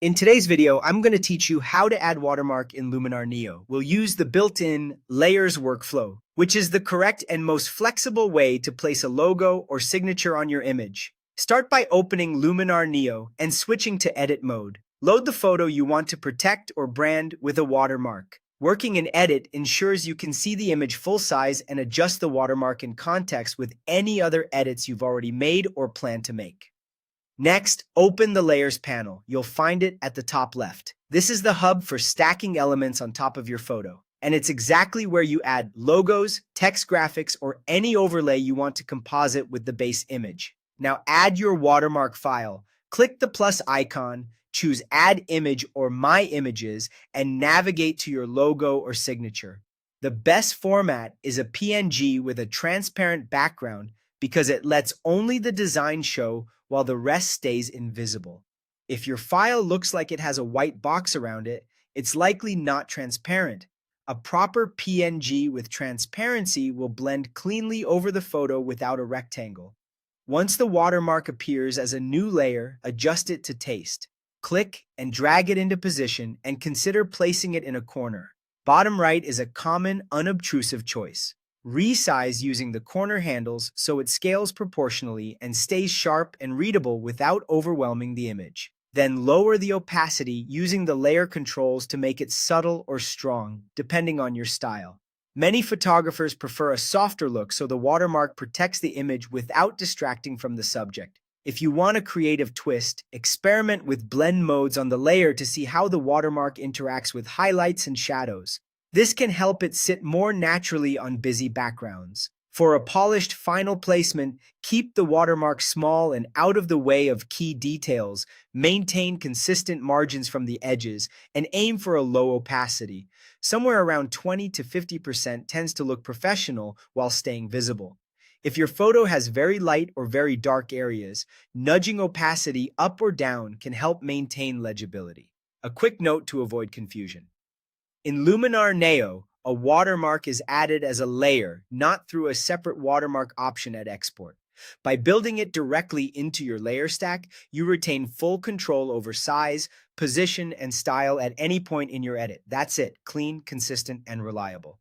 In today's video, I'm going to teach you how to add watermark in Luminar Neo. We'll use the built-in layers workflow, which is the correct and most flexible way to place a logo or signature on your image. Start by opening Luminar Neo and switching to edit mode. Load the photo you want to protect or brand with a watermark. Working in edit ensures you can see the image full size and adjust the watermark in context with any other edits you've already made or plan to make. Next, open the Layers panel. You'll find it at the top left. This is the hub for stacking elements on top of your photo, and it's exactly where you add logos, text graphics, or any overlay you want to composite with the base image. Now add your watermark file. Click the plus icon, choose Add Image or My Images, and navigate to your logo or signature. The best format is a PNG with a transparent background because it lets only the design show while the rest stays invisible. If your file looks like it has a white box around it, it's likely not transparent. A proper PNG with transparency will blend cleanly over the photo without a rectangle. Once the watermark appears as a new layer, adjust it to taste. Click and drag it into position and consider placing it in a corner. Bottom right is a common, unobtrusive choice. Resize using the corner handles so it scales proportionally and stays sharp and readable without overwhelming the image. Then lower the opacity using the layer controls to make it subtle or strong, depending on your style. Many photographers prefer a softer look so the watermark protects the image without distracting from the subject. If you want a creative twist, experiment with blend modes on the layer to see how the watermark interacts with highlights and shadows. This can help it sit more naturally on busy backgrounds. For a polished final placement, keep the watermark small and out of the way of key details, maintain consistent margins from the edges, and aim for a low opacity. Somewhere around 20 to 50% tends to look professional while staying visible. If your photo has very light or very dark areas, nudging opacity up or down can help maintain legibility. A quick note to avoid confusion. In Luminar Neo, a watermark is added as a layer, not through a separate watermark option at export. By building it directly into your layer stack, you retain full control over size, position, and style at any point in your edit. That's it, clean, consistent, and reliable.